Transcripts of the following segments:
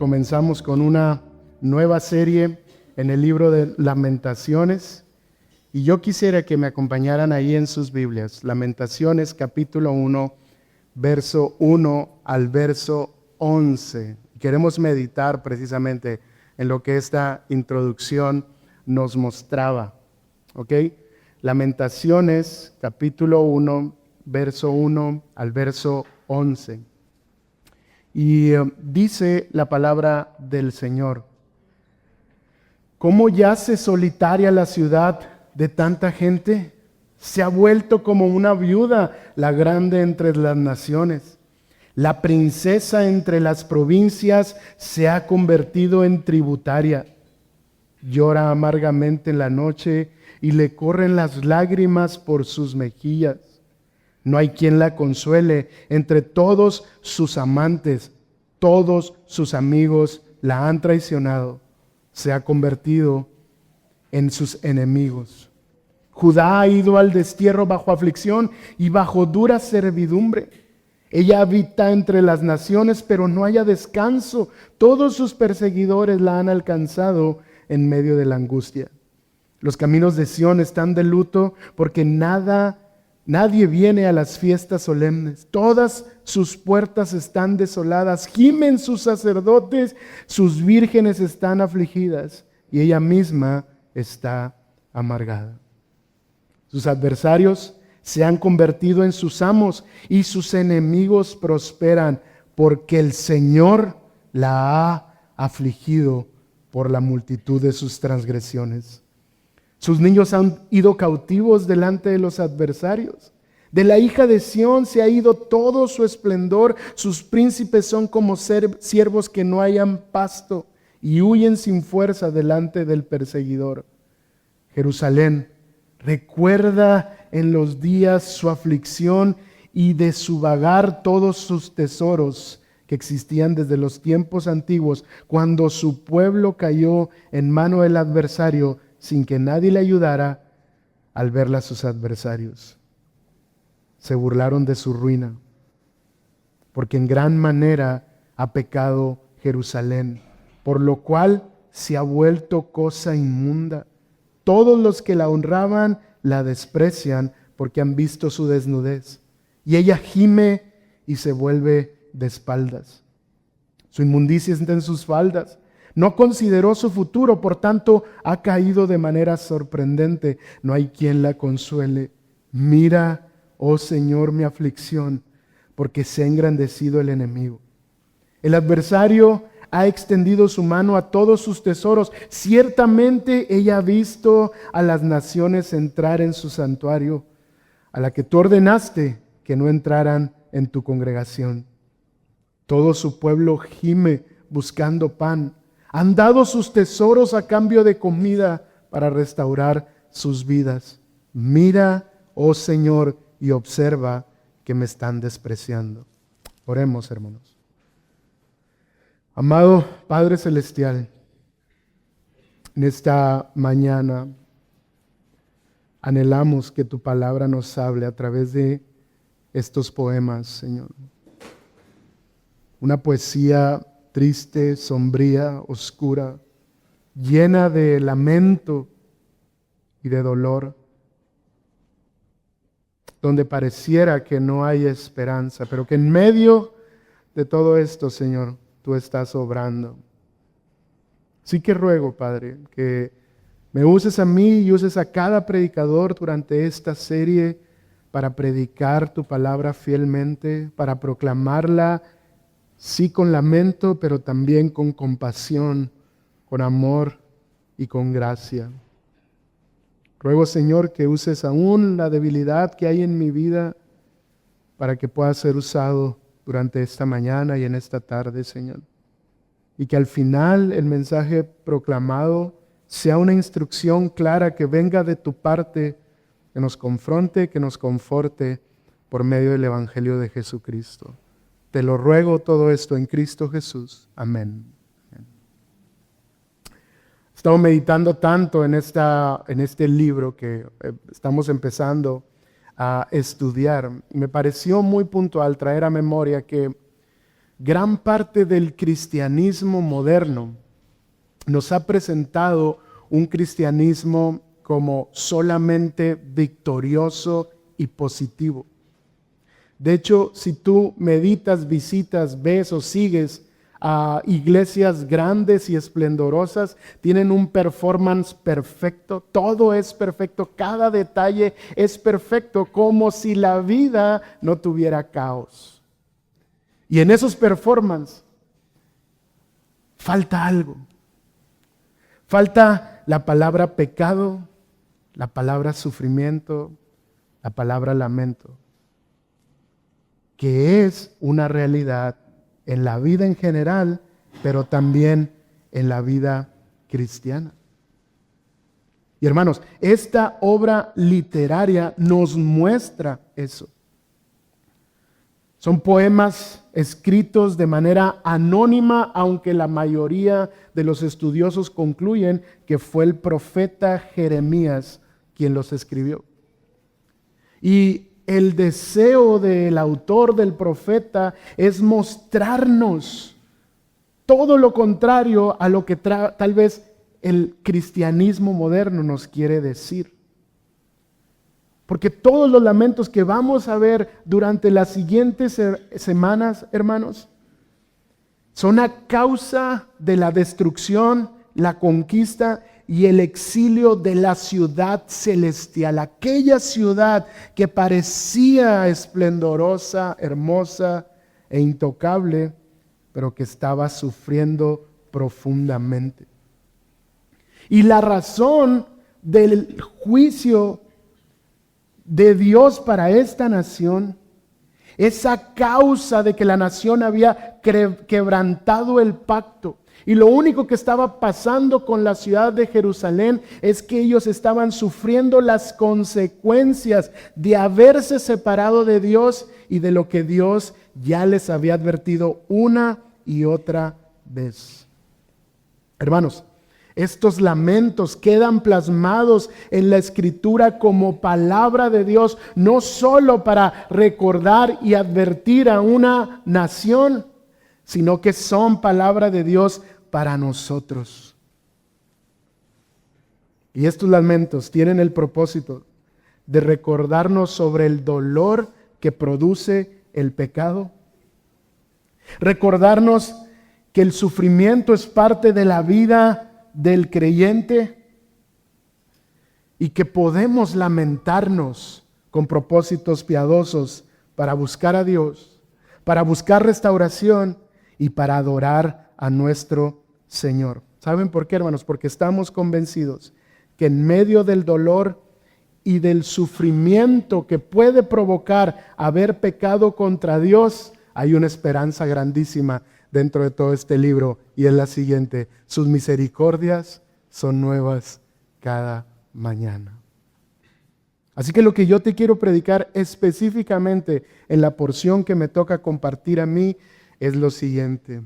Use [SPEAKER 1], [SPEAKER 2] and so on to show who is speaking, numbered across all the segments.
[SPEAKER 1] comenzamos con una nueva serie en el libro de Lamentaciones. Y yo quisiera que me acompañaran ahí en sus Biblias. Lamentaciones capítulo 1, verso 1 al verso 11. Queremos meditar precisamente en lo que esta introducción nos mostraba. ¿Ok? Lamentaciones capítulo 1, verso 1 al verso 11. Y dice la palabra del Señor: ¿cómo yace solitaria la ciudad de tanta gente? Se ha vuelto como una viuda, la grande entre las naciones. La princesa entre las provincias se ha convertido en tributaria. Llora amargamente en la noche y le corren las lágrimas por sus mejillas. No hay quien la consuele. Entre todos sus amantes, todos sus amigos la han traicionado. Se ha convertido en sus enemigos. Judá ha ido al destierro bajo aflicción y bajo dura servidumbre. Ella habita entre las naciones, pero no haya descanso. Todos sus perseguidores la han alcanzado en medio de la angustia. Los caminos de Sión están de luto porque nadie viene a las fiestas solemnes. Todas sus puertas están desoladas. Gimen sus sacerdotes, sus vírgenes están afligidas y ella misma está amargada. Sus adversarios se han convertido en sus amos y sus enemigos prosperan porque el Señor la ha afligido por la multitud de sus transgresiones. Sus niños han ido cautivos delante de los adversarios. De la hija de Sión se ha ido todo su esplendor. Sus príncipes son como siervos que no hayan pasto y huyen sin fuerza delante del perseguidor. Jerusalén, recuerda en los días su aflicción y de su vagar todos sus tesoros que existían desde los tiempos antiguos, cuando su pueblo cayó en mano del adversario sin que nadie le ayudara. Al verla sus adversarios se burlaron de su ruina, porque en gran manera ha pecado Jerusalén, por lo cual se ha vuelto cosa inmunda. Todos los que la honraban la desprecian porque han visto su desnudez, y ella gime y se vuelve de espaldas. Su inmundicia está en sus faldas. No consideró su futuro, por tanto ha caído de manera sorprendente. No hay quien la consuele. Mira, oh Señor, mi aflicción, porque se ha engrandecido el enemigo. El adversario ha extendido su mano a todos sus tesoros. Ciertamente ella ha visto a las naciones entrar en su santuario, a la que tú ordenaste que no entraran en tu congregación. Todo su pueblo gime buscando pan. Han dado sus tesoros a cambio de comida para restaurar sus vidas. Mira, oh Señor, y observa que me están despreciando. Oremos, hermanos. Amado Padre Celestial, en esta mañana anhelamos que tu palabra nos hable a través de estos poemas, Señor. Una poesía triste, sombría, oscura, llena de lamento y de dolor, donde pareciera que no hay esperanza, pero que en medio de todo esto, Señor, tú estás obrando. Así que ruego, Padre, que me uses a mí y uses a cada predicador durante esta serie para predicar tu palabra fielmente, para proclamarla, sí con lamento, pero también con compasión, con amor y con gracia. Ruego, Señor, que uses aún la debilidad que hay en mi vida para que pueda ser usado durante esta mañana y en esta tarde, Señor. Y que al final el mensaje proclamado sea una instrucción clara que venga de tu parte, que nos confronte, que nos conforte por medio del Evangelio de Jesucristo. Te lo ruego todo esto en Cristo Jesús. Amén. He estado meditando tanto en este libro que estamos empezando a estudiar. Me pareció muy puntual traer a memoria que gran parte del cristianismo moderno nos ha presentado un cristianismo como solamente victorioso y positivo. De hecho, si tú meditas, visitas, ves o sigues a iglesias grandes y esplendorosas, tienen un performance perfecto, todo es perfecto, cada detalle es perfecto, como si la vida no tuviera caos. Y en esos performances falta algo. Falta la palabra pecado, la palabra sufrimiento, la palabra lamento, que es una realidad en la vida en general, pero también en la vida cristiana. Y hermanos, esta obra literaria nos muestra eso. Son poemas escritos de manera anónima, aunque la mayoría de los estudiosos concluyen que fue el profeta Jeremías quien los escribió. Y el deseo del autor, del profeta, es mostrarnos todo lo contrario a lo que tal vez el cristianismo moderno nos quiere decir. Porque todos los lamentos que vamos a ver durante las siguientes semanas, hermanos, son a causa de la destrucción, la conquista y el exilio de la ciudad celestial. Aquella ciudad que parecía esplendorosa, hermosa e intocable, pero que estaba sufriendo profundamente. Y la razón del juicio de Dios para esta nación es a causa de que la nación había quebrantado el pacto. Y lo único que estaba pasando con la ciudad de Jerusalén es que ellos estaban sufriendo las consecuencias de haberse separado de Dios y de lo que Dios ya les había advertido una y otra vez. Hermanos, estos lamentos quedan plasmados en la Escritura como palabra de Dios, no solo para recordar y advertir a una nación, sino que son palabra de Dios para nosotros. Y estos lamentos tienen el propósito de recordarnos sobre el dolor que produce el pecado, recordarnos que el sufrimiento es parte de la vida del creyente y que podemos lamentarnos con propósitos piadosos para buscar a Dios, para buscar restauración y para adorar a nuestro Señor. ¿Saben por qué, hermanos? Porque estamos convencidos que en medio del dolor y del sufrimiento que puede provocar haber pecado contra Dios, hay una esperanza grandísima dentro de todo este libro, y es la siguiente: sus misericordias son nuevas cada mañana. Así que lo que yo te quiero predicar específicamente en la porción que me toca compartir a mí es lo siguiente: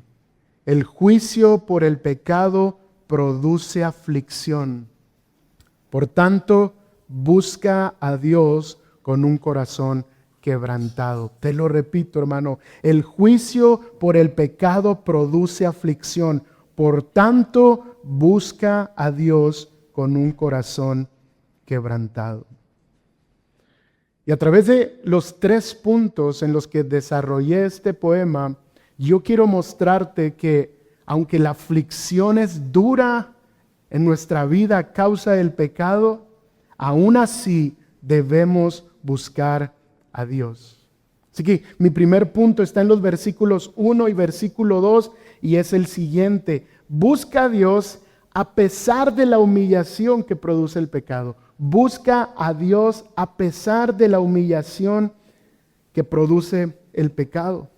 [SPEAKER 1] el juicio por el pecado produce aflicción. Por tanto, busca a Dios con un corazón quebrantado. Te lo repito, hermano, el juicio por el pecado produce aflicción. Por tanto, busca a Dios con un corazón quebrantado. Y a través de los 3 puntos en los que desarrollé este poema, yo quiero mostrarte que aunque la aflicción es dura en nuestra vida a causa del pecado, aún así debemos buscar a Dios. Así que mi primer punto está en los versículos 1 y versículo 2 y es el siguiente: busca a Dios a pesar de la humillación que produce el pecado. Busca a Dios a pesar de la humillación que produce el pecado.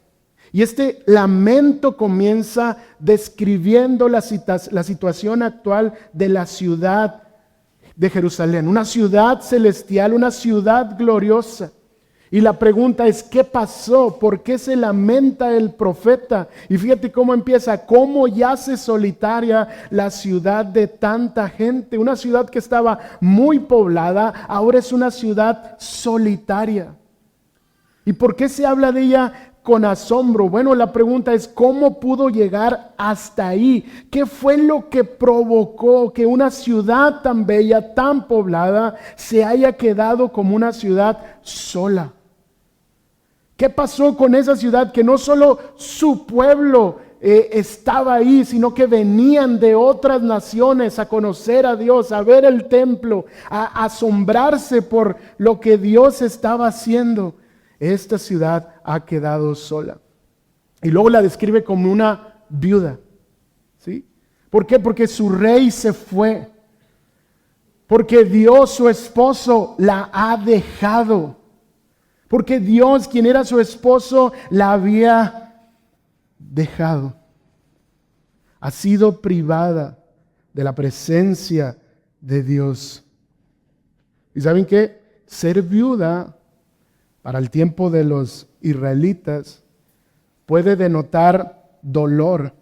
[SPEAKER 1] Y este lamento comienza describiendo la situación actual de la ciudad de Jerusalén, una ciudad celestial, una ciudad gloriosa. Y la pregunta es, ¿qué pasó? ¿Por qué se lamenta el profeta? Y fíjate cómo empieza: cómo yace solitaria la ciudad de tanta gente. Una ciudad que estaba muy poblada, ahora es una ciudad solitaria. ¿Y por qué se habla de ella con asombro. Bueno, la pregunta es, ¿cómo pudo llegar hasta ahí? ¿Qué fue lo que provocó que una ciudad tan bella, tan poblada, se haya quedado como una ciudad sola? ¿Qué pasó con esa ciudad que no solo su pueblo estaba ahí, sino que venían de otras naciones a conocer a Dios, a ver el templo, a asombrarse por lo que Dios estaba haciendo? Esta ciudad ha quedado sola. Y luego la describe como una viuda. ¿Sí? ¿Por qué? Porque su rey se fue. Porque Dios, su esposo, la ha dejado. Porque Dios, quien era su esposo, la había dejado. Ha sido privada de la presencia de Dios. ¿Y saben qué? Ser viuda para el tiempo de los israelitas puede denotar dolor.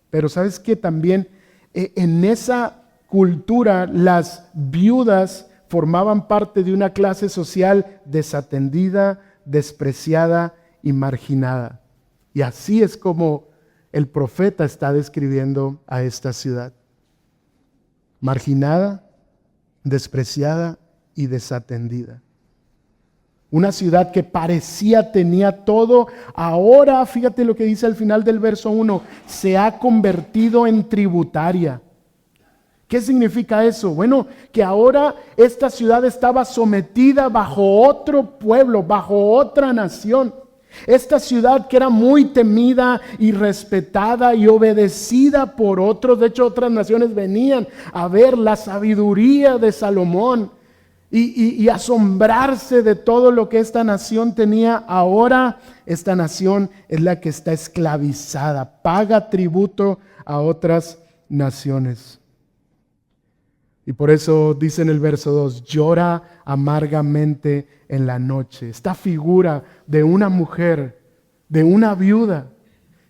[SPEAKER 1] Pero ¿sabes qué? También en esa cultura las viudas formaban parte de una clase social desatendida, despreciada y marginada. Y así es como el profeta está describiendo a esta ciudad. Marginada, despreciada y desatendida. Una ciudad que parecía tenía todo, ahora, fíjate lo que dice al final del verso 1, se ha convertido en tributaria. ¿Qué significa eso? Bueno, que ahora esta ciudad estaba sometida bajo otro pueblo, bajo otra nación. Esta ciudad que era muy temida y respetada y obedecida por otros. De hecho, otras naciones venían a ver la sabiduría de Salomón y asombrarse de todo lo que esta nación tenía. Ahora esta nación es la que está esclavizada, paga tributo a otras naciones. Y por eso dice en el verso 2, llora amargamente en la noche. Esta figura de una mujer, de una viuda,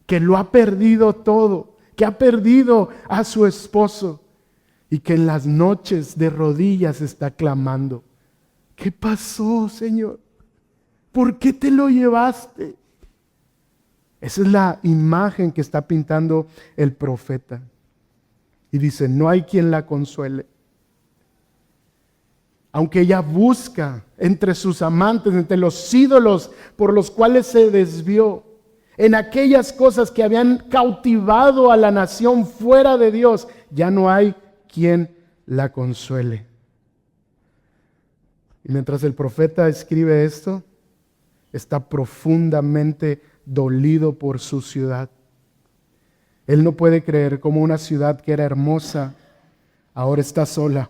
[SPEAKER 1] que lo ha perdido todo, que ha perdido a su esposo y que en las noches de rodillas está clamando. ¿Qué pasó, Señor? ¿Por qué te lo llevaste? Esa es la imagen que está pintando el profeta. Y dice, no hay quien la consuele. Aunque ella busca entre sus amantes, entre los ídolos por los cuales se desvió, en aquellas cosas que habían cautivado a la nación fuera de Dios, ya no hay quien la consuele. Y mientras el profeta escribe esto, está profundamente dolido por su ciudad. Él no puede creer cómo una ciudad que era hermosa ahora está sola.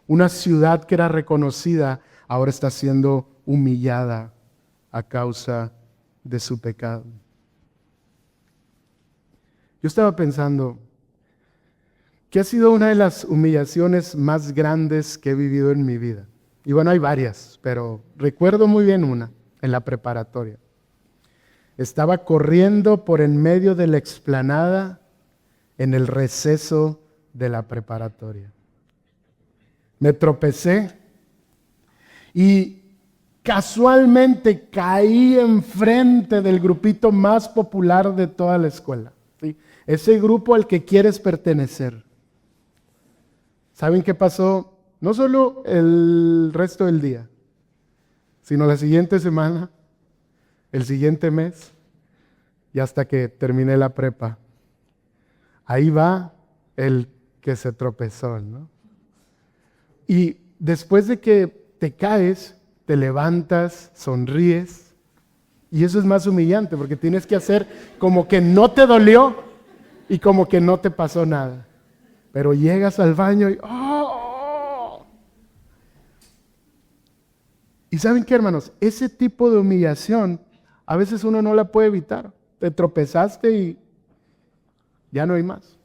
[SPEAKER 1] Una ciudad que era reconocida ahora está siendo humillada a causa de su pecado. Yo estaba pensando que ha sido una de las humillaciones más grandes que he vivido en mi vida. Y bueno, hay varias, pero recuerdo muy bien una en la preparatoria. Estaba corriendo por en medio de la explanada en el receso de la preparatoria. Me tropecé y casualmente caí enfrente del grupito más popular de toda la escuela. ¿Sí? Ese grupo al que quieres pertenecer. ¿Saben qué pasó? No solo el resto del día, sino la siguiente semana, el siguiente mes y hasta que terminé la prepa. Ahí va el que se tropezó, ¿no? Y después de que te caes, te levantas, sonríes. Y eso es más humillante porque tienes que hacer como que no te dolió y como que no te pasó nada. Pero llegas al baño y ¡oh! Y ¿saben qué, hermanos? Ese tipo de humillación a veces uno no la puede evitar. Te tropezaste y ya no hay más.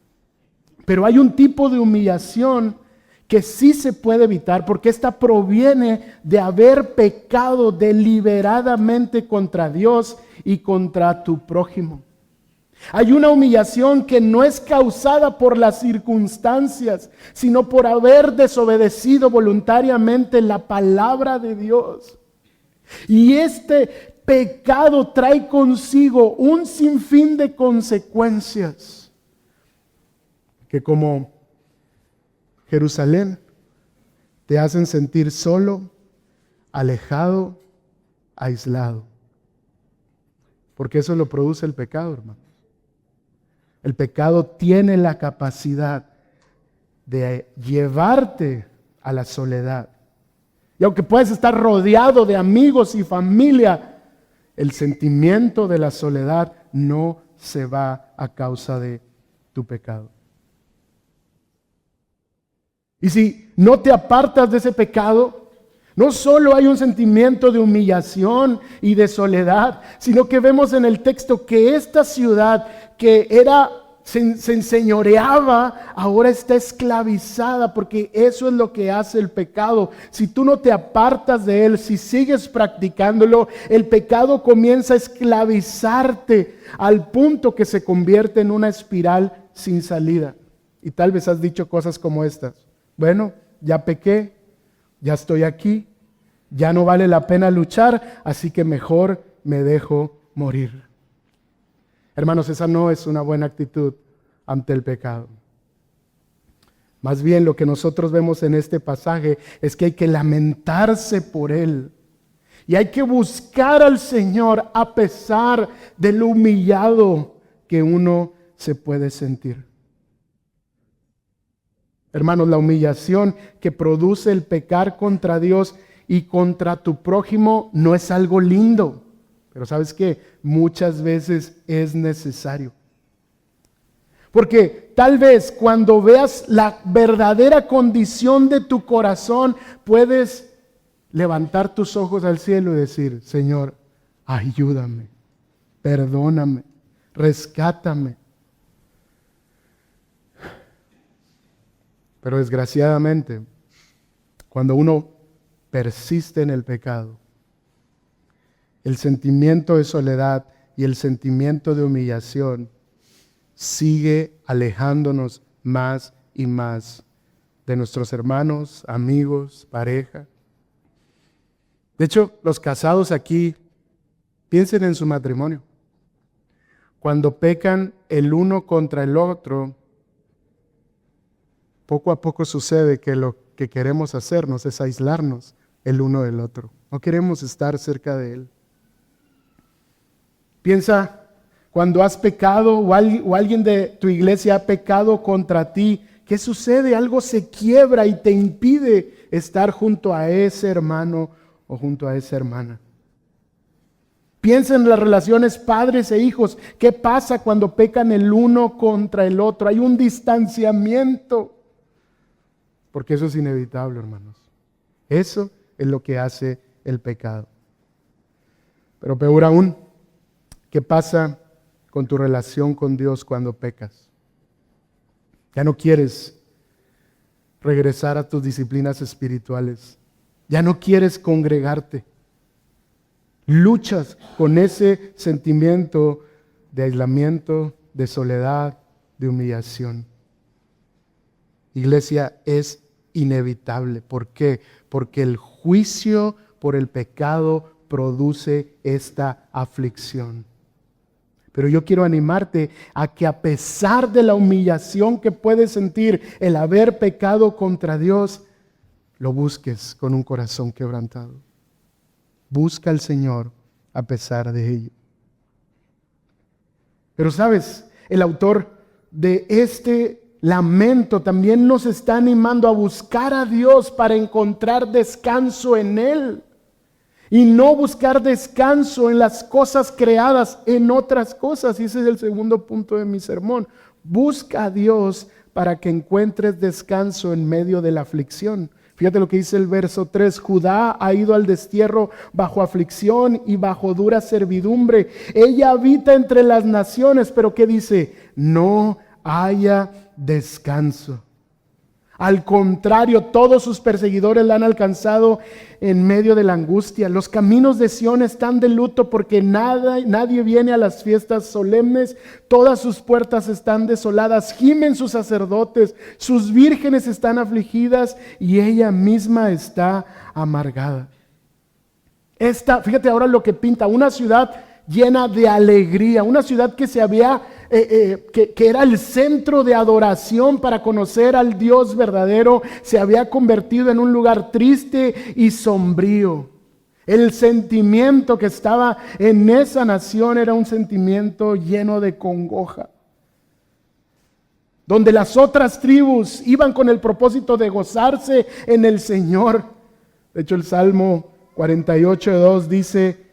[SPEAKER 1] Pero hay un tipo de humillación que sí se puede evitar porque esta proviene de haber pecado deliberadamente contra Dios y contra tu prójimo. Hay una humillación que no es causada por las circunstancias, sino por haber desobedecido voluntariamente la palabra de Dios. Y este pecado trae consigo un sinfín de consecuencias que, como Jerusalén, te hacen sentir solo, alejado, aislado. Porque eso lo produce el pecado, hermanos. El pecado tiene la capacidad de llevarte a la soledad. Y aunque puedes estar rodeado de amigos y familia, el sentimiento de la soledad no se va a causa de tu pecado. Y si no te apartas de ese pecado, no solo hay un sentimiento de humillación y de soledad, sino que vemos en el texto que esta ciudad que se enseñoreaba, ahora está esclavizada, porque eso es lo que hace el pecado. Si tú no te apartas de él, si sigues practicándolo, el pecado comienza a esclavizarte al punto que se convierte en una espiral sin salida. Y tal vez has dicho cosas como estas: bueno, ya pequé, ya estoy aquí, ya no vale la pena luchar, así que mejor me dejo morir. Hermanos, esa no es una buena actitud ante el pecado. Más bien, lo que nosotros vemos en este pasaje es que hay que lamentarse por él. Y hay que buscar al Señor a pesar de lo humillado que uno se puede sentir. Hermanos, la humillación que produce el pecar contra Dios y contra tu prójimo no es algo lindo. Pero ¿sabes qué? Muchas veces es necesario. Porque tal vez cuando veas la verdadera condición de tu corazón, puedes levantar tus ojos al cielo y decir: Señor, ayúdame, perdóname, rescátame. Pero desgraciadamente, cuando uno persiste en el pecado, el sentimiento de soledad y el sentimiento de humillación sigue alejándonos más y más de nuestros hermanos, amigos, pareja. De hecho, los casados aquí, piensen en su matrimonio. Cuando pecan el uno contra el otro, poco a poco sucede que lo que queremos hacernos es aislarnos el uno del otro. No queremos estar cerca de él. Piensa cuando has pecado o alguien de tu iglesia ha pecado contra ti. ¿Qué sucede? Algo se quiebra y te impide estar junto a ese hermano o junto a esa hermana. Piensa en las relaciones padres e hijos. ¿Qué pasa cuando pecan el uno contra el otro? Hay un distanciamiento. Porque eso es inevitable, hermanos. Eso es lo que hace el pecado. Pero peor aún, ¿qué pasa con tu relación con Dios cuando pecas? Ya no quieres regresar a tus disciplinas espirituales. Ya no quieres congregarte. Luchas con ese sentimiento de aislamiento, de soledad, de humillación. Iglesia, es inevitable. ¿Por qué? Porque el juicio por el pecado produce esta aflicción. Pero yo quiero animarte a que, a pesar de la humillación que puedes sentir el haber pecado contra Dios, lo busques con un corazón quebrantado. Busca al Señor a pesar de ello. Pero sabes, el autor de este lamento también nos está animando a buscar a Dios para encontrar descanso en Él. Y no buscar descanso en las cosas creadas, en otras cosas. Y ese es el segundo punto de mi sermón. Busca a Dios para que encuentres descanso en medio de la aflicción. Fíjate lo que dice el verso 3. Judá ha ido al destierro bajo aflicción y bajo dura servidumbre. Ella habita entre las naciones, pero ¿qué dice? No haya descanso. Al contrario, todos sus perseguidores la han alcanzado en medio de la angustia. Los caminos de Sión están de luto porque nadie viene a las fiestas solemnes. Todas sus puertas están desoladas. Gimen sus sacerdotes, sus vírgenes están afligidas y ella misma está amargada. Fíjate ahora lo que pinta, una ciudad llena de alegría, una ciudad que que era el centro de adoración para conocer al Dios verdadero, se había convertido en un lugar triste y sombrío. El sentimiento que estaba en esa nación era un sentimiento lleno de congoja, donde las otras tribus iban con el propósito de gozarse en el Señor. De hecho, el Salmo 48:2 dice: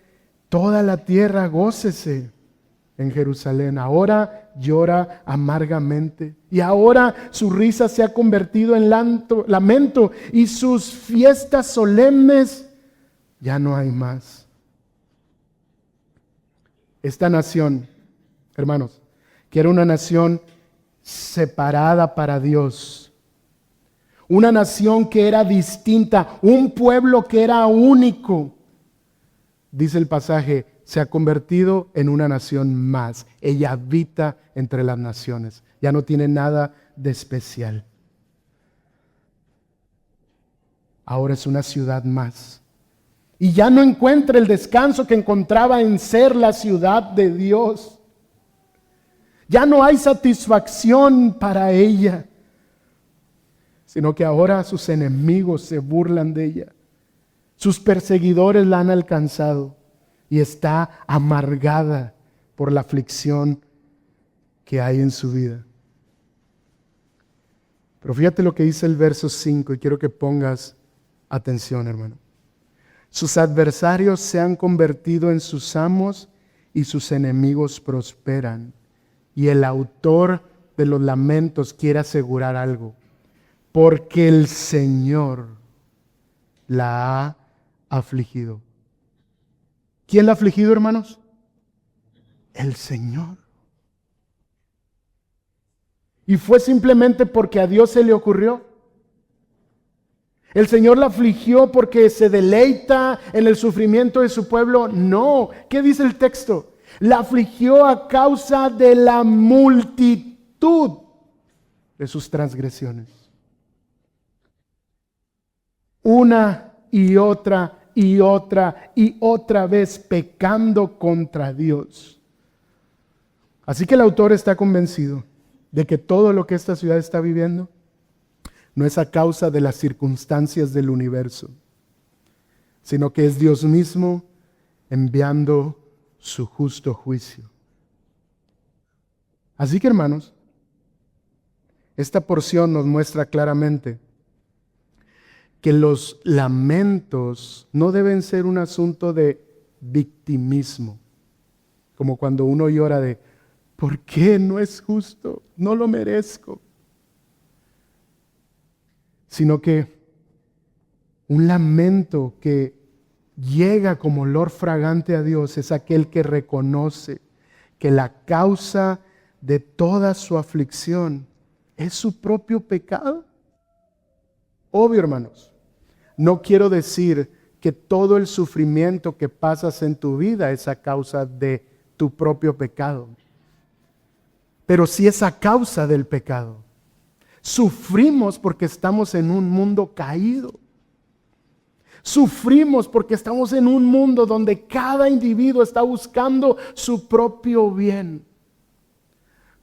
[SPEAKER 1] toda la tierra gócese en Jerusalén. Ahora llora amargamente, y ahora su risa se ha convertido en lamento, y sus fiestas solemnes ya no hay más. Esta nación, hermanos, que era una nación separada para Dios, una nación que era distinta, un pueblo que era único, dice el pasaje, se ha convertido en una nación más. Ella habita entre las naciones, ya no tiene nada de especial. Ahora es una ciudad más, y ya no encuentra el descanso que encontraba en ser la ciudad de Dios. Ya no hay satisfacción para ella, sino que ahora sus enemigos se burlan de ella. Sus perseguidores la han alcanzado y está amargada por la aflicción que hay en su vida. Pero fíjate lo que dice el verso 5, y quiero que pongas atención, hermano. Sus adversarios se han convertido en sus amos y sus enemigos prosperan. Y el autor de los lamentos quiere asegurar algo: porque el Señor la ha afligido. ¿Quién la ha afligido, hermanos? El Señor. ¿Y fue simplemente porque a Dios se le ocurrió? ¿El Señor la afligió porque se deleita en el sufrimiento de su pueblo? No. ¿Qué dice el texto? La afligió a causa de la multitud de sus transgresiones. Una y otra y otra y otra vez pecando contra Dios. Así que el autor está convencido de que todo lo que esta ciudad está viviendo no es a causa de las circunstancias del universo, sino que es Dios mismo enviando su justo juicio. Así que, hermanos, esta porción nos muestra claramente que los lamentos no deben ser un asunto de victimismo, como cuando uno llora de ¿por qué no es justo? No lo merezco. Sino que un lamento que llega como olor fragante a Dios es aquel que reconoce que la causa de toda su aflicción es su propio pecado. Obvio, hermanos, no quiero decir que todo el sufrimiento que pasas en tu vida es a causa de tu propio pecado, pero sí es a causa del pecado. Sufrimos porque estamos en un mundo caído. Sufrimos porque estamos en un mundo donde cada individuo está buscando su propio bien.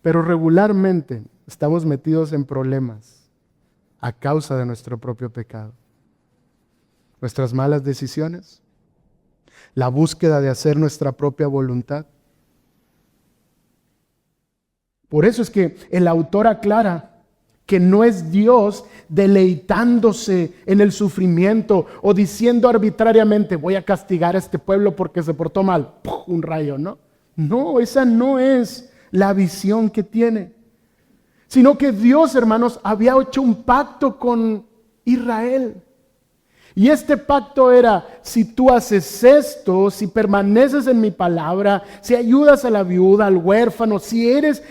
[SPEAKER 1] Pero regularmente estamos metidos en problemas a causa de nuestro propio pecado. Nuestras malas decisiones, la búsqueda de hacer nuestra propia voluntad. Por eso es que el autor aclara que no es Dios deleitándose en el sufrimiento o diciendo arbitrariamente voy a castigar a este pueblo porque se portó mal. ¡Puf! Un rayo, ¿no? No, esa no es la visión que tiene. Sino que Dios, hermanos, había hecho un pacto con Israel. Y este pacto era, si tú haces esto, si permaneces en mi palabra, si ayudas a la viuda, al huérfano, si eres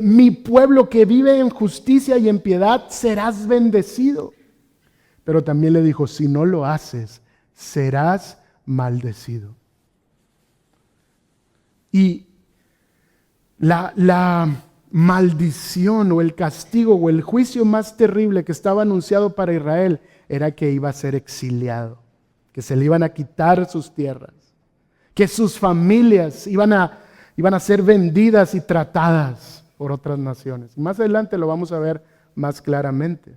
[SPEAKER 1] mi pueblo que vive en justicia y en piedad, serás bendecido. Pero también le dijo, si no lo haces, serás maldecido. Y la maldición o el castigo o el juicio más terrible que estaba anunciado para Israel era que iba a ser exiliado, que se le iban a quitar sus tierras, que sus familias iban a ser vendidas y tratadas por otras naciones. Más adelante lo vamos a ver más claramente.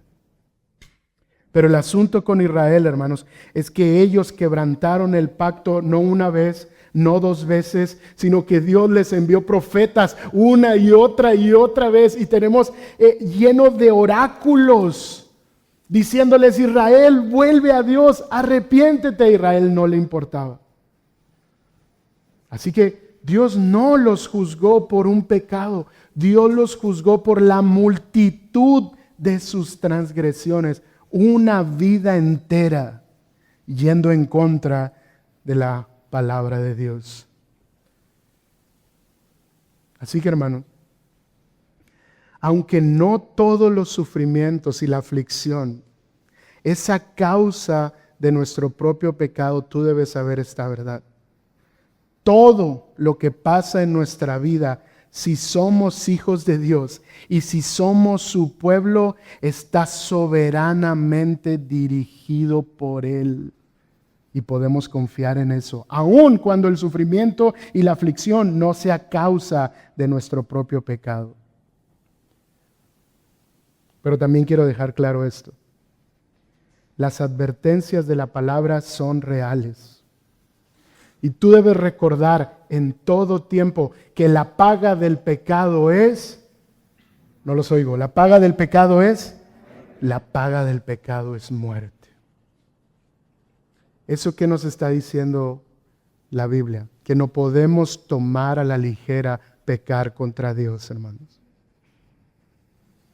[SPEAKER 1] Pero el asunto con Israel, hermanos, es que ellos quebrantaron el pacto no una vez, no dos veces, sino que Dios les envió profetas una y otra vez. Y tenemos lleno de oráculos diciéndoles: Israel, vuelve a Dios, arrepiéntete. A Israel no le importaba. Así que Dios no los juzgó por un pecado, Dios los juzgó por la multitud de sus transgresiones. Una vida entera yendo en contra de la palabra de Dios. Así que, hermano, aunque no todos los sufrimientos y la aflicción es a causa de nuestro propio pecado, tú debes saber esta verdad. Todo lo que pasa en nuestra vida, si somos hijos de Dios y si somos su pueblo, está soberanamente dirigido por Él. Y podemos confiar en eso, aun cuando el sufrimiento y la aflicción no sea causa de nuestro propio pecado. Pero también quiero dejar claro esto. Las advertencias de la palabra son reales. Y tú debes recordar en todo tiempo que la paga del pecado es, no los oigo, la paga del pecado es muerte. ¿Eso qué nos está diciendo la Biblia? Que no podemos tomar a la ligera pecar contra Dios, hermanos.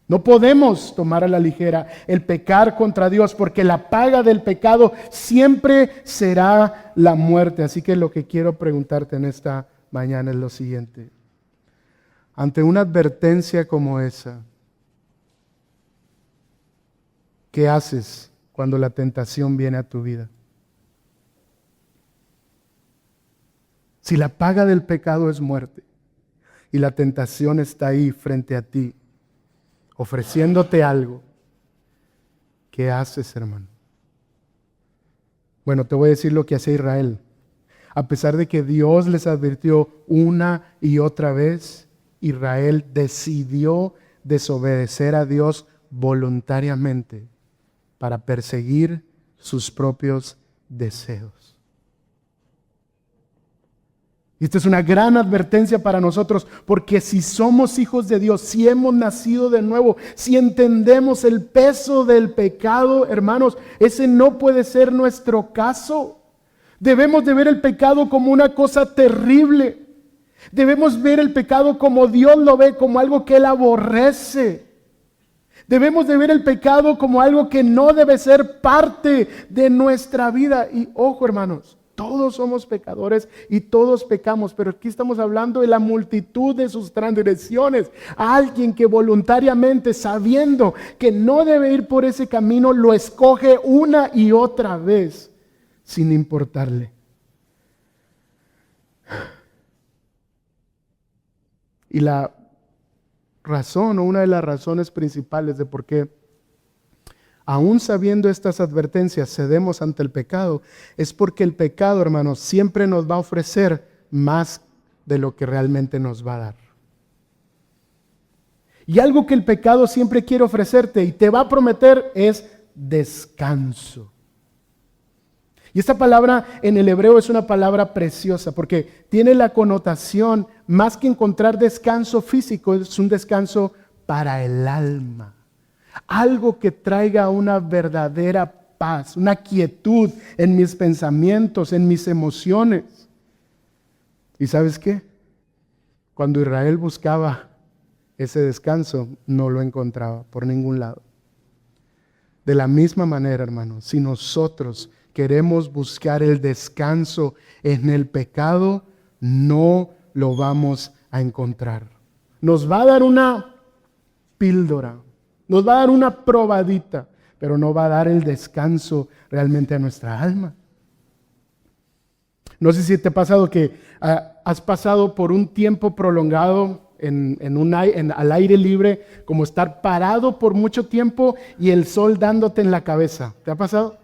[SPEAKER 1] No podemos tomar a la ligera el pecar contra Dios, porque la paga del pecado siempre será la muerte. Así que lo que quiero preguntarte en esta mañana es lo siguiente. Ante una advertencia como esa, ¿qué haces cuando la tentación viene a tu vida? Si la paga del pecado es muerte y la tentación está ahí frente a ti, ofreciéndote algo, ¿qué haces, hermano? Bueno, te voy a decir lo que hacía Israel. A pesar de que Dios les advirtió una y otra vez, Israel decidió desobedecer a Dios voluntariamente para perseguir sus propios deseos. Y esta es una gran advertencia para nosotros, porque si somos hijos de Dios, si hemos nacido de nuevo, si entendemos el peso del pecado, hermanos, ese no puede ser nuestro caso. Debemos de ver el pecado como una cosa terrible. Debemos ver el pecado como Dios lo ve, como algo que Él aborrece. Debemos de ver el pecado como algo que no debe ser parte de nuestra vida. Y ojo, hermanos, todos somos pecadores y todos pecamos, pero aquí estamos hablando de la multitud de sus transgresiones. Alguien que voluntariamente, sabiendo que no debe ir por ese camino, lo escoge una y otra vez, sin importarle. Y la razón, o una de las razones principales de por qué, aún sabiendo estas advertencias, cedemos ante el pecado, es porque el pecado, hermanos, siempre nos va a ofrecer más de lo que realmente nos va a dar. Y algo que el pecado siempre quiere ofrecerte y te va a prometer es descanso. Y esta palabra en el hebreo es una palabra preciosa porque tiene la connotación, más que encontrar descanso físico, es un descanso para el alma. Algo que traiga una verdadera paz, una quietud en mis pensamientos, en mis emociones. ¿Y sabes qué? Cuando Israel buscaba ese descanso, no lo encontraba por ningún lado. De la misma manera, hermanos, si nosotros queremos buscar el descanso en el pecado, no lo vamos a encontrar. Nos va a dar una píldora, nos va a dar una probadita, pero no va a dar el descanso realmente a nuestra alma. No sé si te ha pasado que has pasado por un tiempo prolongado al aire libre, como estar parado por mucho tiempo y el sol dándote en la cabeza. ¿Te ha pasado?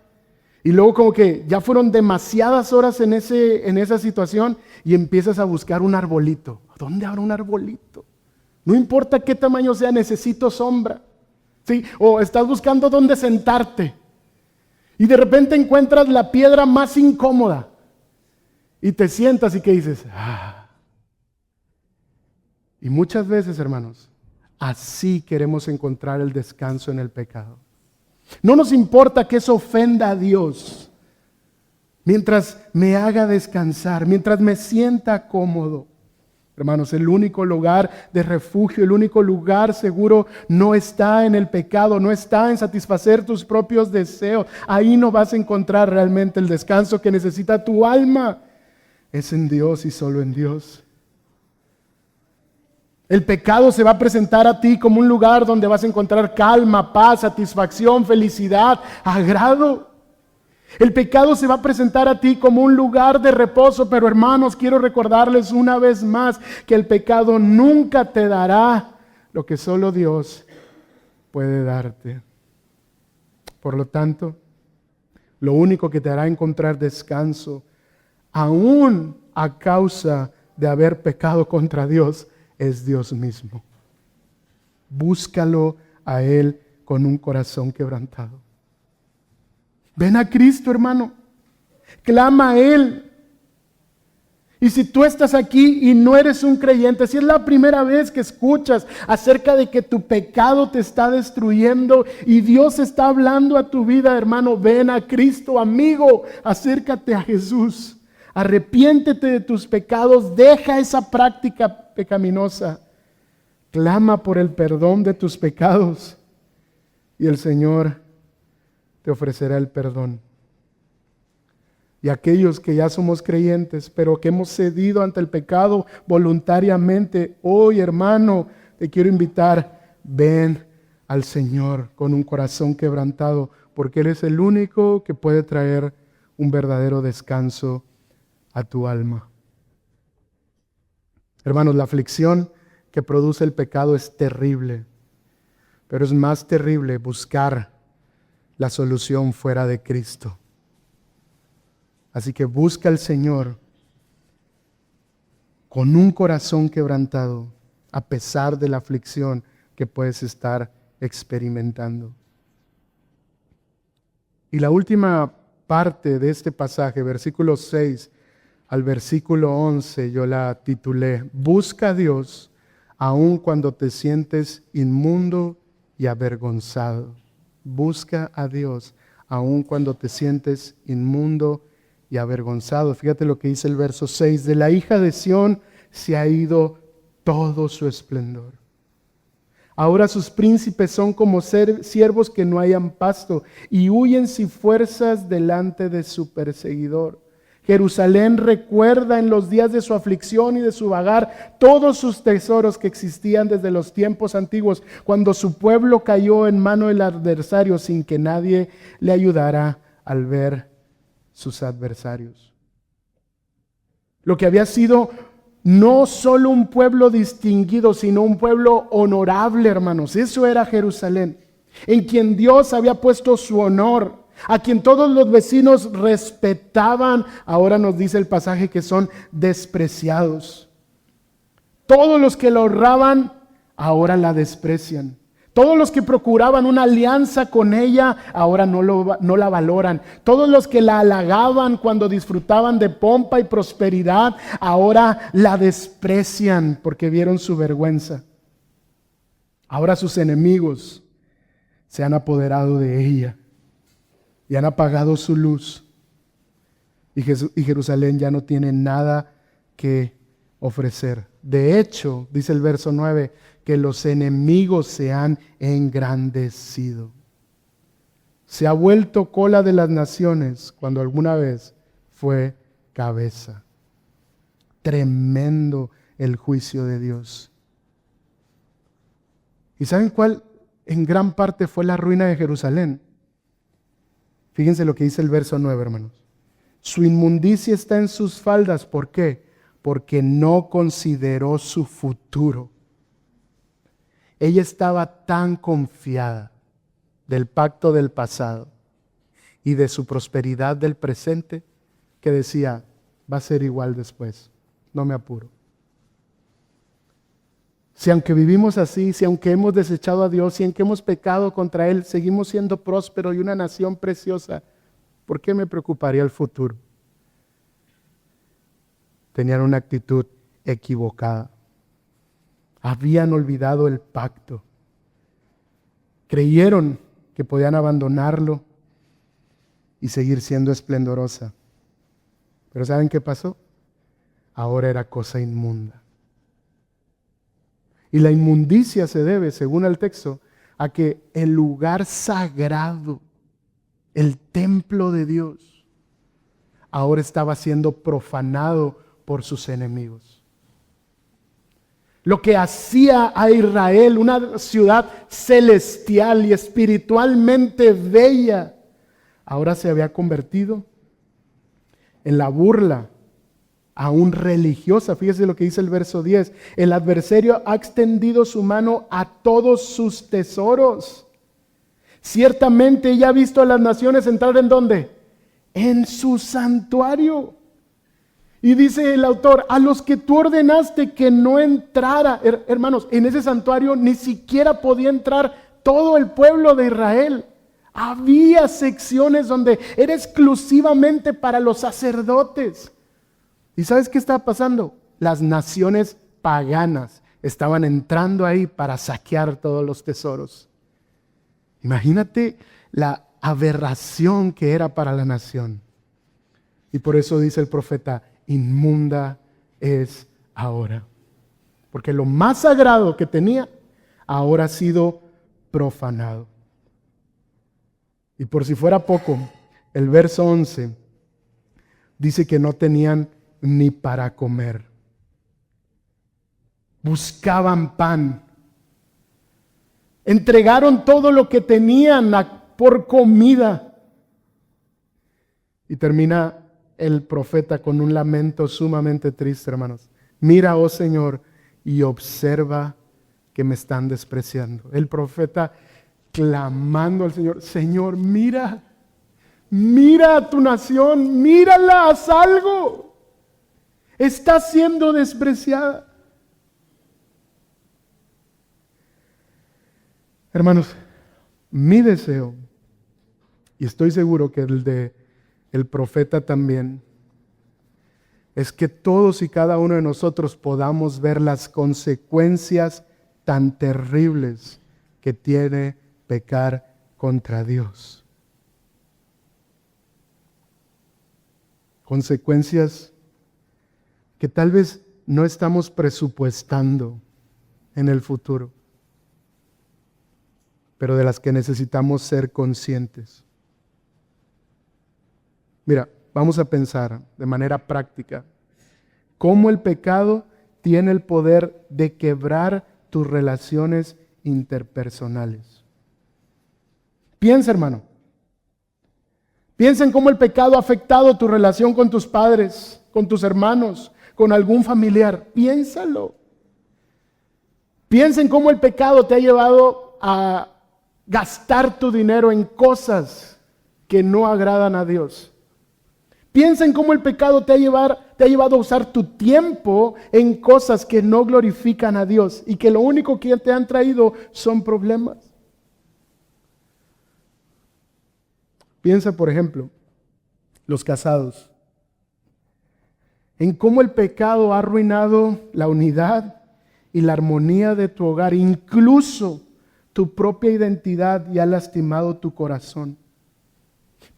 [SPEAKER 1] Y luego como que ya fueron demasiadas horas en esa situación y empiezas a buscar un arbolito. ¿Dónde habrá un arbolito? No importa qué tamaño sea, necesito sombra. ¿Sí? O estás buscando dónde sentarte y de repente encuentras la piedra más incómoda y te sientas y que dices, ah. Y muchas veces, hermanos, así queremos encontrar el descanso en el pecado. No nos importa que eso ofenda a Dios, mientras me haga descansar, mientras me sienta cómodo. Hermanos, el único lugar de refugio, el único lugar seguro no está en el pecado, no está en satisfacer tus propios deseos. Ahí no vas a encontrar realmente el descanso que necesita tu alma. Es en Dios y solo en Dios. El pecado se va a presentar a ti como un lugar donde vas a encontrar calma, paz, satisfacción, felicidad, agrado. El pecado se va a presentar a ti como un lugar de reposo, pero hermanos, quiero recordarles una vez más que el pecado nunca te dará lo que solo Dios puede darte. Por lo tanto, lo único que te hará encontrar descanso, aún a causa de haber pecado contra Dios, es Dios mismo. Búscalo a Él con un corazón quebrantado. Ven a Cristo, hermano. Clama a Él. Y si tú estás aquí y no eres un creyente, si es la primera vez que escuchas acerca de que tu pecado te está destruyendo y Dios está hablando a tu vida, hermano, ven a Cristo, amigo, acércate a Jesús. Arrepiéntete de tus pecados, deja esa práctica pecaminosa. Clama por el perdón de tus pecados y el Señor te ofrecerá el perdón. Y aquellos que ya somos creyentes, pero que hemos cedido ante el pecado voluntariamente, hoy, hermano, te quiero invitar, ven al Señor con un corazón quebrantado, porque Él es el único que puede traer un verdadero descanso a tu alma. Hermanos, la aflicción que produce el pecado es terrible, pero es más terrible buscar la solución fuera de Cristo. Así que busca al Señor con un corazón quebrantado, a pesar de la aflicción que puedes estar experimentando. Y la última parte de este pasaje, versículo 6 al versículo 11, yo la titulé, Busca a Dios aun cuando te sientes inmundo y avergonzado. Busca a Dios aun cuando te sientes inmundo y avergonzado. Fíjate lo que dice el verso 6. De la hija de Sión se ha ido todo su esplendor. Ahora sus príncipes son como siervos que no hayan pasto y huyen sin fuerzas delante de su perseguidor. Jerusalén recuerda en los días de su aflicción y de su vagar todos sus tesoros que existían desde los tiempos antiguos, cuando su pueblo cayó en mano del adversario sin que nadie le ayudara al ver sus adversarios. Lo que había sido no solo un pueblo distinguido, sino un pueblo honorable, hermanos. Eso era Jerusalén, en quien Dios había puesto su honor, a quien todos los vecinos respetaban. Ahora nos dice el pasaje que son despreciados. Todos los que la honraban, ahora la desprecian. Todos los que procuraban una alianza con ella, ahora no la valoran. Todos los que la halagaban cuando disfrutaban de pompa y prosperidad, ahora la desprecian porque vieron su vergüenza. Ahora sus enemigos se han apoderado de ella y han apagado su luz. Y Jerusalén ya no tiene nada que ofrecer. De hecho, dice el verso 9, que los enemigos se han engrandecido. Se ha vuelto cola de las naciones cuando alguna vez fue cabeza. Tremendo el juicio de Dios. ¿Y saben cuál en gran parte fue la ruina de Jerusalén? Fíjense lo que dice el verso 9, hermanos. Su inmundicia está en sus faldas. ¿Por qué? Porque no consideró su futuro. Ella estaba tan confiada del pacto del pasado y de su prosperidad del presente, que decía, va a ser igual después, no me apuro. Si aunque vivimos así, si aunque hemos desechado a Dios, si aunque hemos pecado contra Él, seguimos siendo prósperos y una nación preciosa, ¿por qué me preocuparía el futuro? Tenían una actitud equivocada. Habían olvidado el pacto. Creyeron que podían abandonarlo y seguir siendo esplendorosa. Pero ¿saben qué pasó? Ahora era cosa inmunda. Y la inmundicia se debe, según el texto, a que el lugar sagrado, el templo de Dios, ahora estaba siendo profanado por sus enemigos. Lo que hacía a Israel una ciudad celestial y espiritualmente bella, ahora se había convertido en la burla aún religiosa. Fíjese lo que dice el verso 10. El adversario ha extendido su mano a todos sus tesoros. Ciertamente ella ha visto a las naciones entrar ¿en dónde? En su santuario. Y dice el autor, a los que tú ordenaste que no entrara. Hermanos, en ese santuario ni siquiera podía entrar todo el pueblo de Israel. Había secciones donde era exclusivamente para los sacerdotes. ¿Y sabes qué estaba pasando? Las naciones paganas estaban entrando ahí para saquear todos los tesoros. Imagínate la aberración que era para la nación. Y por eso dice el profeta, inmunda es ahora. Porque lo más sagrado que tenía ahora ha sido profanado. Y por si fuera poco, el verso 11 dice que no tenían ni para comer. Buscaban pan. Entregaron todo lo que tenían por comida. Y termina el profeta con un lamento sumamente triste, hermanos. Mira, oh Señor, y observa que me están despreciando. El profeta clamando al Señor, Señor, mira a tu nación, mírala, haz algo. Está siendo despreciada. Hermanos, mi deseo, y estoy seguro que el de el profeta también, es que todos y cada uno de nosotros podamos ver las consecuencias tan terribles que tiene pecar contra Dios. Consecuencias que tal vez no estamos presupuestando en el futuro, pero de las que necesitamos ser conscientes. Mira, vamos a pensar de manera práctica cómo el pecado tiene el poder de quebrar tus relaciones interpersonales. Piensa, hermano. Piensa en cómo el pecado ha afectado tu relación con tus padres, con tus hermanos, con algún familiar. Piénsalo. Piensa en cómo el pecado te ha llevado a gastar tu dinero en cosas que no agradan a Dios. Piensa en cómo el pecado te ha llevado a usar tu tiempo en cosas que no glorifican a Dios y que lo único que te han traído son problemas. Piensa, por ejemplo, los casados, en cómo el pecado ha arruinado la unidad y la armonía de tu hogar, incluso tu propia identidad, y ha lastimado tu corazón.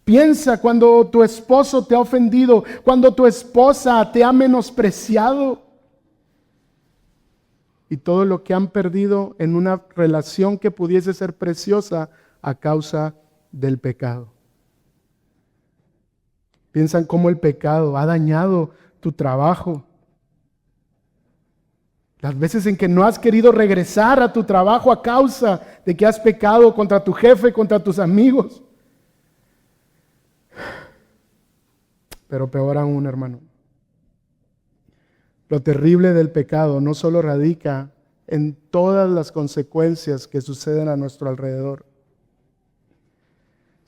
[SPEAKER 1] Piensa cuando tu esposo te ha ofendido, cuando tu esposa te ha menospreciado y todo lo que han perdido en una relación que pudiese ser preciosa a causa del pecado. Piensa en cómo el pecado ha dañado tu trabajo. Las veces en que no has querido regresar a tu trabajo a causa de que has pecado contra tu jefe, contra tus amigos. Pero peor aún, hermano, lo terrible del pecado no solo radica en todas las consecuencias que suceden a nuestro alrededor,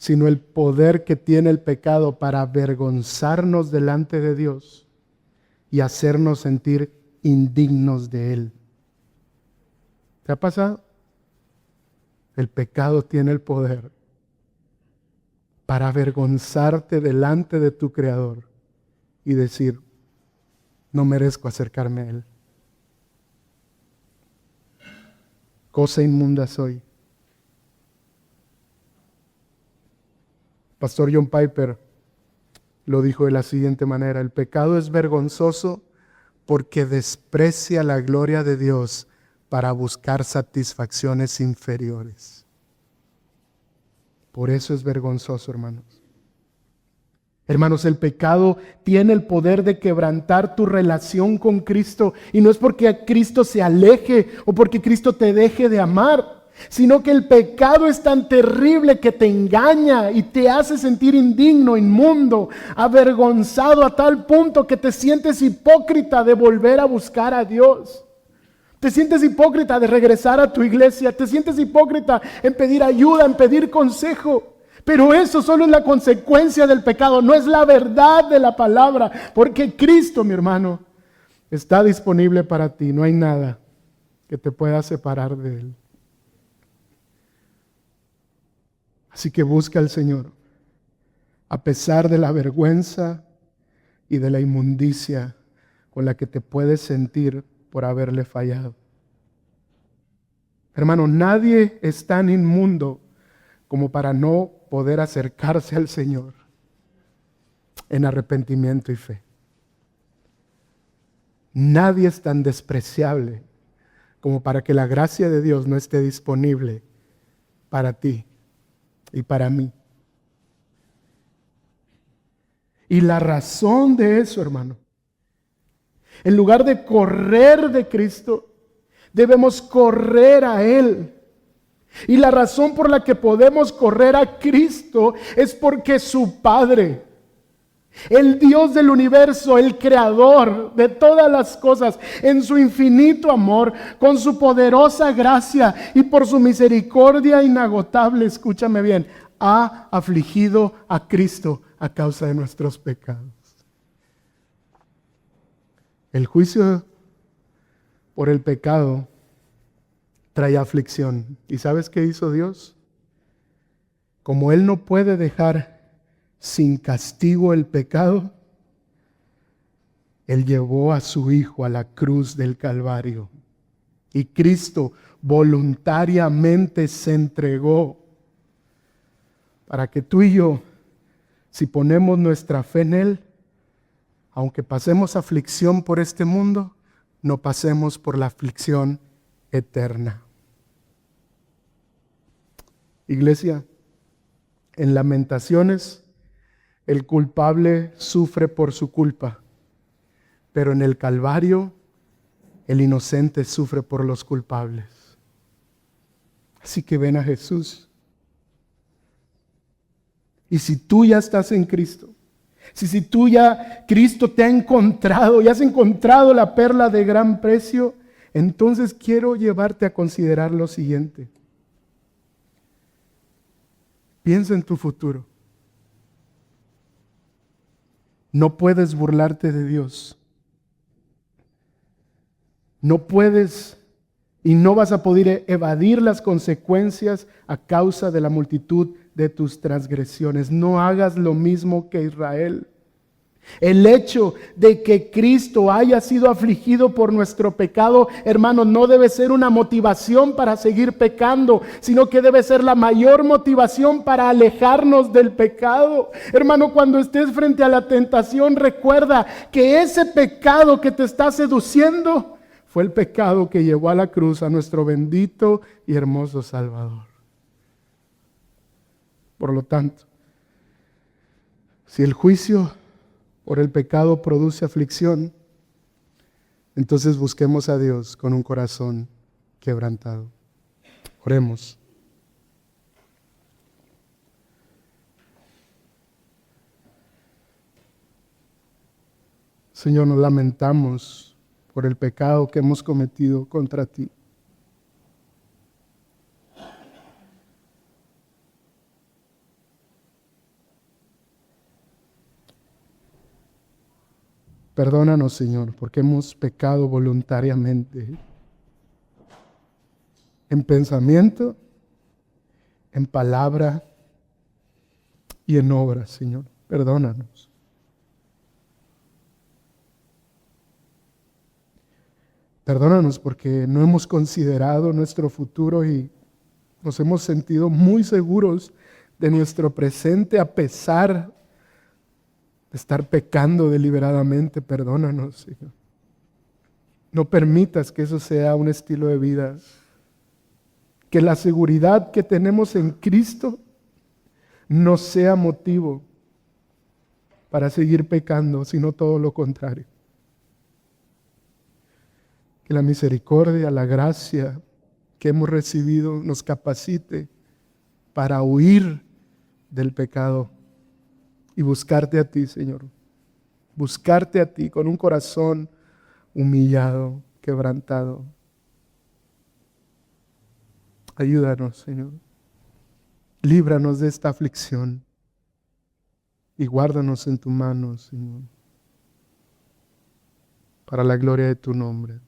[SPEAKER 1] sino el poder que tiene el pecado para avergonzarnos delante de Dios y hacernos sentir indignos de Él. ¿Te ha pasado? El pecado tiene el poder para avergonzarte delante de tu Creador y decir, no merezco acercarme a Él. Cosa inmunda soy. Pastor John Piper lo dijo de la siguiente manera: el pecado es vergonzoso porque desprecia la gloria de Dios para buscar satisfacciones inferiores. Por eso es vergonzoso, hermanos. Hermanos, el pecado tiene el poder de quebrantar tu relación con Cristo. Y no es porque Cristo se aleje o porque Cristo te deje de amar, sino que el pecado es tan terrible que te engaña y te hace sentir indigno, inmundo, avergonzado a tal punto que te sientes hipócrita de volver a buscar a Dios. Te sientes hipócrita de regresar a tu iglesia. Te sientes hipócrita en pedir ayuda, en pedir consejo. Pero eso solo es la consecuencia del pecado, no es la verdad de la palabra. Porque Cristo, mi hermano, está disponible para ti. No hay nada que te pueda separar de Él. Así que busca al Señor, a pesar de la vergüenza y de la inmundicia con la que te puedes sentir por haberle fallado. Hermano, nadie es tan inmundo como para no poder acercarse al Señor en arrepentimiento y fe. Nadie es tan despreciable como para que la gracia de Dios no esté disponible para ti y para mí. Y la razón de eso, hermano, en lugar de correr de Cristo, debemos correr a Él. Y la razón por la que podemos correr a Cristo es porque su Padre, el Dios del universo, el creador de todas las cosas, en su infinito amor, con su poderosa gracia y por su misericordia inagotable, escúchame bien, ha afligido a Cristo a causa de nuestros pecados. El juicio por el pecado trae aflicción. ¿Y sabes qué hizo Dios? Como Él no puede dejar sin castigo el pecado, Él llevó a su Hijo a la cruz del Calvario. Y Cristo voluntariamente se entregó para que tú y yo, si ponemos nuestra fe en Él, aunque pasemos aflicción por este mundo, no pasemos por la aflicción eterna. Iglesia, en Lamentaciones, el culpable sufre por su culpa, pero en el Calvario, el inocente sufre por los culpables. Así que ven a Jesús. Y si tú ya estás en Cristo, si tú ya, Cristo te ha encontrado y has encontrado la perla de gran precio, entonces quiero llevarte a considerar lo siguiente. Piensa en tu futuro. No puedes burlarte de Dios. No puedes y no vas a poder evadir las consecuencias a causa de la multitud de tus transgresiones. No hagas lo mismo que Israel. El hecho de que Cristo haya sido afligido por nuestro pecado, hermano, no debe ser una motivación para seguir pecando, sino que debe ser la mayor motivación para alejarnos del pecado. Hermano, cuando estés frente a la tentación, recuerda que ese pecado que te está seduciendo fue el pecado que llevó a la cruz a nuestro bendito y hermoso Salvador. Por lo tanto, si el juicio por el pecado produce aflicción, entonces busquemos a Dios con un corazón quebrantado. Oremos. Señor, nos lamentamos por el pecado que hemos cometido contra ti. Perdónanos, Señor, porque hemos pecado voluntariamente en pensamiento, en palabra y en obra, Señor. Perdónanos. Perdónanos porque no hemos considerado nuestro futuro y nos hemos sentido muy seguros de nuestro presente a pesar de estar pecando deliberadamente. Perdónanos, Señor. No permitas que eso sea un estilo de vida. Que la seguridad que tenemos en Cristo no sea motivo para seguir pecando, sino todo lo contrario. Que la misericordia, la gracia que hemos recibido nos capacite para huir del pecado y buscarte a ti, Señor. Buscarte a ti con un corazón humillado, quebrantado. Ayúdanos, Señor. Líbranos de esta aflicción y guárdanos en tu mano, Señor, para la gloria de tu nombre.